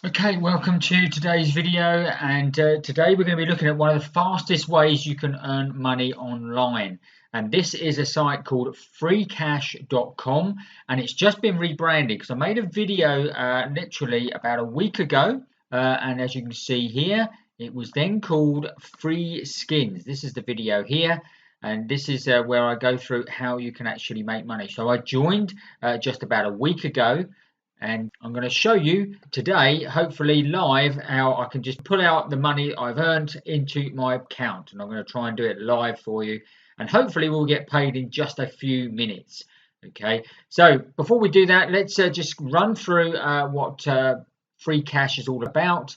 Okay, welcome to today's video, and today we're going to be looking at one of the fastest ways you can earn money online, and this is a site called freecash.com, and it's just been rebranded because I made a video literally about a week ago, and as you can see here, it was then called Free Skins. This is the video here, and this is where I go through how you can actually make money. So I joined just about a week ago, and I'm going to show you today, hopefully live, how I can just pull out the money I've earned into my account, and I'm going to try and do it live for you, and hopefully we'll get paid in just a few minutes. Okay, so before we do that, let's just run through what free cash is all about,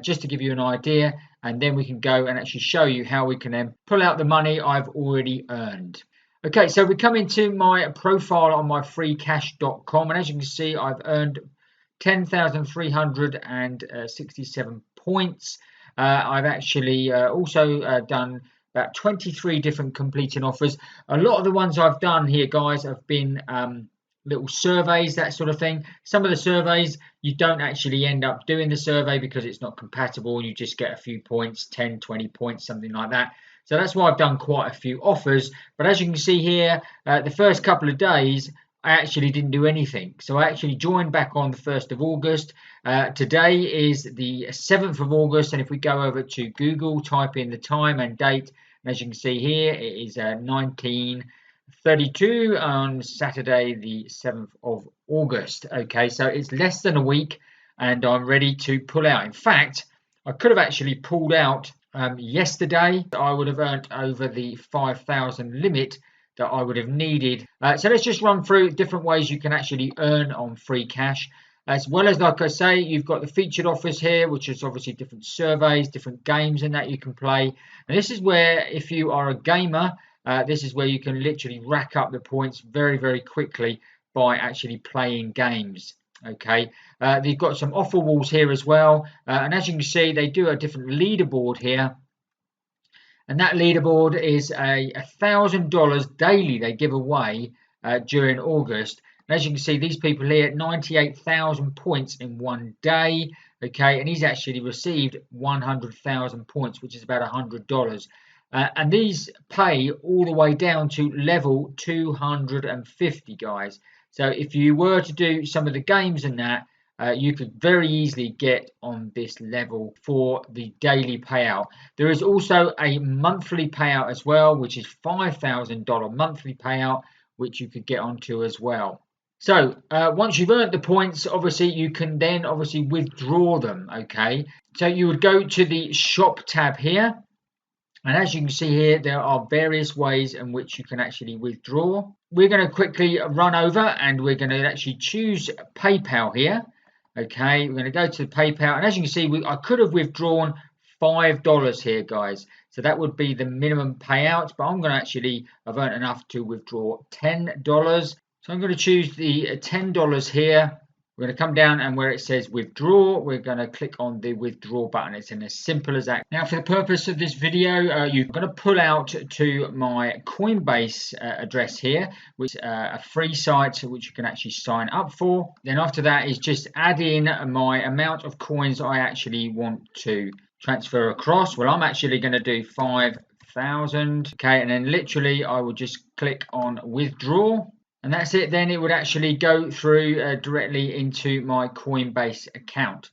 just to give you an idea, and then we can go and actually show you how we can then pull out the money I've already earned. Okay, so we come into my profile on my freecash.com, and as you can see, I've earned 10,367 points. I've actually also done about 23 different completing offers. A lot of the ones I've done here, guys, have been little surveys, that sort of thing. Some of the surveys, you don't actually end up doing the survey because it's not compatible. You just get a few points, 10, 20 points, something like that. So that's why I've done quite a few offers. But as you can see here, the first couple of days, I actually didn't do anything. So I actually joined back on the 1st of August. Today is the 7th of August. And if we go over to Google, type in the time and date, and as you can see here, it is 1932 on Saturday, the 7th of August. Okay, so it's less than a week and I'm ready to pull out. In fact, I could have actually pulled out yesterday. I would have earned over the 5,000 limit that I would have needed. So let's just run through different ways you can actually earn on free cash. As well as, like I say, you've got the featured offers here, which is obviously different surveys, different games and that you can play. And this is where, if you are a gamer, this is where you can literally rack up the points very, very quickly by actually playing games. Okay, they've got some offer walls here as well, and as you can see, they do a different leaderboard here, and that leaderboard is a $1,000 daily they give away during August. And as you can see, these people here, 98,000 points in one day. Okay, and he's actually received 100,000 points, which is about $100. And these pay all the way down to level 250, guys. So if you were to do some of the games and that, you could very easily get on this level for the daily payout. There is also a monthly payout as well, which is $5,000 monthly payout, which you could get onto as well. So once you've earned the points, obviously you can then obviously withdraw them. Okay, so you would go to the shop tab here. And as you can see here, there are various ways in which you can actually withdraw. We're going to quickly run over and we're going to actually choose PayPal here. Okay, we're going to go to PayPal. And as you can see, I could have withdrawn $5 here, guys. So that would be the minimum payout. But I'm going to actually have earned enough to withdraw $10. So I'm going to choose the $10 here. We're going to come down and where it says withdraw, we're going to click on the withdraw button. It's as simple as that. Now, for the purpose of this video, you're going to pull out to my Coinbase address here, which is a free site which you can actually sign up for. Then after that is just add in my amount of coins I actually want to transfer across. Well, I'm actually going to do 5,000. Okay, and then literally I will just click on withdraw. And that's it. Then it would actually go through directly into my Coinbase account.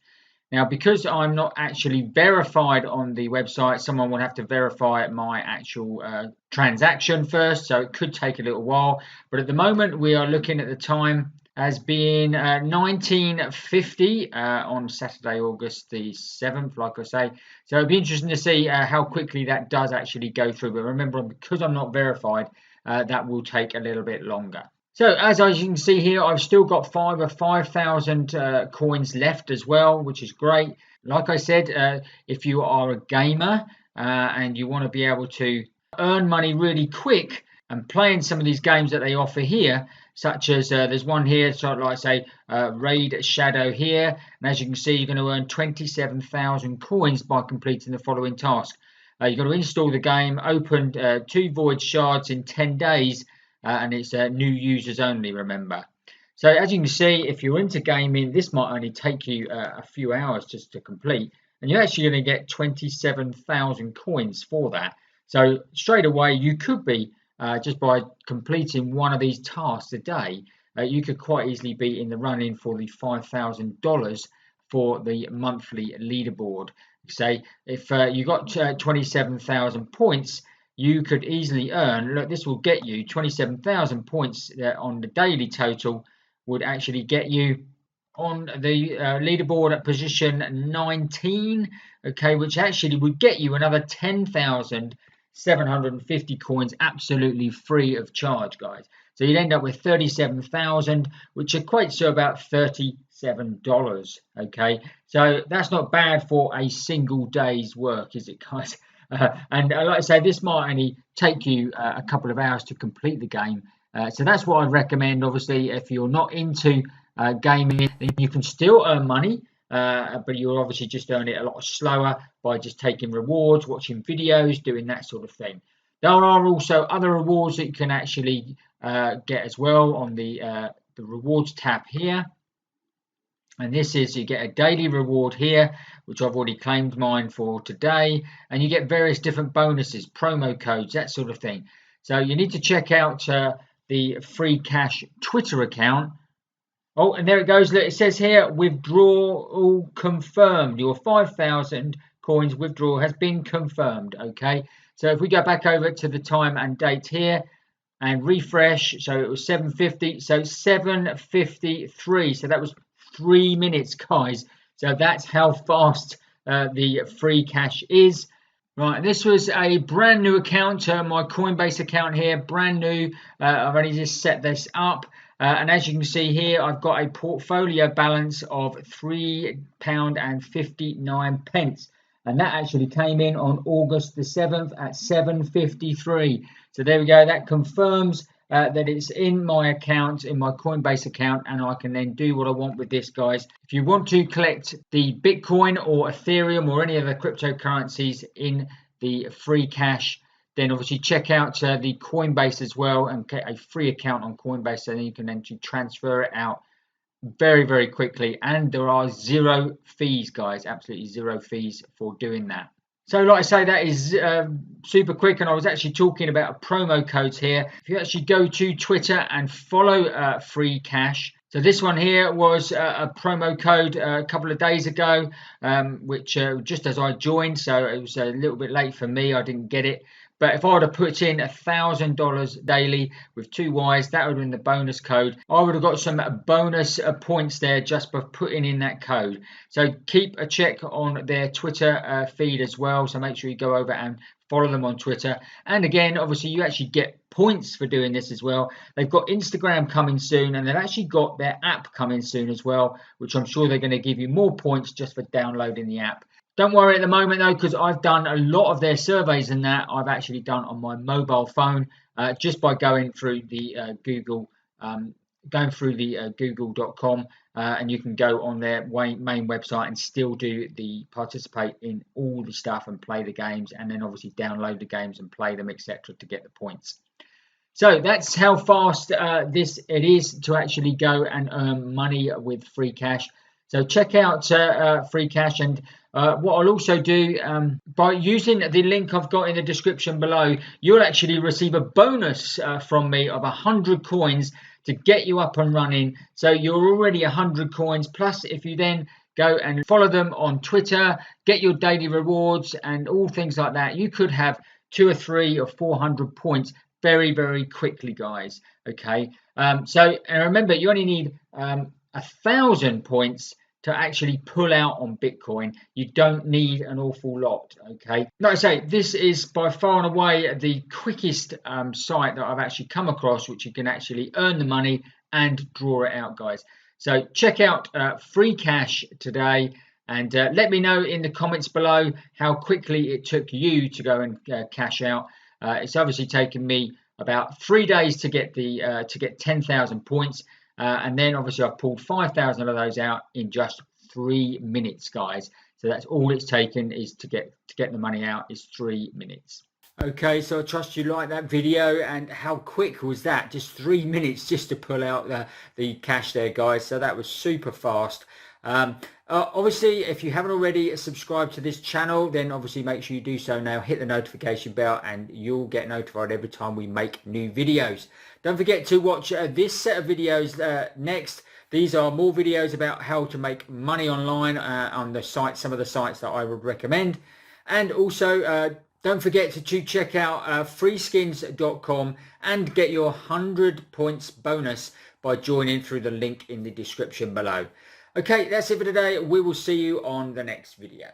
Now, because I'm not actually verified on the website, someone will have to verify my actual transaction first. So it could take a little while. But at the moment, we are looking at the time as being 1950 on Saturday, August the 7th, like I say. So it'd be interesting to see how quickly that does actually go through. But remember, because I'm not verified, that will take a little bit longer. So as you can see here, I've still got 5,000 coins left as well, which is great. Like I said, if you are a gamer and you want to be able to earn money really quick and playing some of these games that they offer here, such as there's one here, so like I say, Raid Shadow here. And as you can see, you're going to earn 27,000 coins by completing the following task. You've got to install the game, open 2 void shards in 10 days, and it's new users only, remember. So as you can see, if you're into gaming, this might only take you a few hours just to complete, and you're actually going to get 27,000 coins for that. So straight away, you could be just by completing one of these tasks a day, you could quite easily be in the running for the $5,000 for the monthly leaderboard. Say if you got 27,000 points, you could easily earn, look, this will get you 27,000 points on the daily total, would actually get you on the leaderboard at position 19, okay, which actually would get you another 10,750 coins absolutely free of charge, guys. So you'd end up with 37,000, which equates to about $37, okay. So that's not bad for a single day's work, is it, guys? And like I say, this might only take you a couple of hours to complete the game. So that's what I'd recommend. Obviously, if you're not into gaming, then you can still earn money, but you'll obviously just earn it a lot slower by just taking rewards, watching videos, doing that sort of thing. There are also other rewards that you can actually get as well on the rewards tab here. And this is, you get a daily reward here, which I've already claimed mine for today, and you get various different bonuses, promo codes, that sort of thing. So you need to check out the Freecash Twitter account. Oh, and there it goes. Look, it says here, withdrawal confirmed. Your 5,000 coins withdrawal has been confirmed. Okay, so if we go back over to the time and date here and refresh, so it was 7:50, so 7:53. So that was 3 minutes, guys. So that's how fast the Freecash is. Right, this was a brand new account, my Coinbase account here, brand new. I've only just set this up. And as you can see here, I've got a portfolio balance of £3.59. And that actually came in on August the 7th at 7:53. So there we go. That confirms that it's in my account, in my Coinbase account, and I can then do what I want with this, guys. If you want to collect the Bitcoin or Ethereum or any other cryptocurrencies in the Freecash, then obviously check out the Coinbase as well and get a free account on Coinbase, and then you can then transfer it out very, very quickly. And there are zero fees, guys, absolutely zero fees for doing that. So like I say, that is super quick, and I was actually talking about promo codes here. If you actually go to Twitter and follow Freecash, so this one here was a promo code a couple of days ago, which just as I joined, so it was a little bit late for me, I didn't get it. But if I would have put in $1,000 daily with 2 Ys, that would have been the bonus code. I would have got some bonus points there just by putting in that code. So keep a check on their Twitter feed as well. So make sure you go over and follow them on Twitter. And again, obviously, you actually get points for doing this as well. They've got Instagram coming soon, and they've actually got their app coming soon as well, which I'm sure they're going to give you more points just for downloading the app. Don't worry at the moment though, because I've done a lot of their surveys and that I've actually done on my mobile phone just by going through the google.com, and you can go on their main website and still do participate in all the stuff and play the games, and then obviously download the games and play them, etc., to get the points. So that's how fast it is to actually go and earn money with Freecash. So check out Freecash, and what I'll also do, by using the link I've got in the description below, you'll actually receive a bonus from me of 100 coins to get you up and running. So you're already 100 coins, plus if you then go and follow them on Twitter, get your daily rewards and all things like that, you could have 200 or 300 or 400 points very, very quickly, guys. Okay, so and remember, you only need 1,000 points to actually pull out on Bitcoin. You don't need an awful lot. Okay, like I say, this is by far and away the quickest site that I've actually come across, which you can actually earn the money and draw it out, guys. So check out Freecash today, and let me know in the comments below how quickly it took you to go and cash out. It's obviously taken me about 3 days to get 10,000 points. And then obviously I've pulled 5,000 of those out in just 3 minutes, guys. So that's all it's taken is to get the money out is 3 minutes. Okay, so I trust you like that video, and how quick was that? Just 3 minutes just to pull out the cash there, guys. So that was super fast. Obviously, if you haven't already subscribed to this channel, then obviously make sure you do so now. Hit the notification bell and you'll get notified every time we make new videos. Don't forget to watch this set of videos next. These are more videos about how to make money online on the site, some of the sites that I would recommend. And also, don't forget to check out freeskins.com and get your 100 points bonus by joining through the link in the description below. Okay, that's it for today. We will see you on the next video.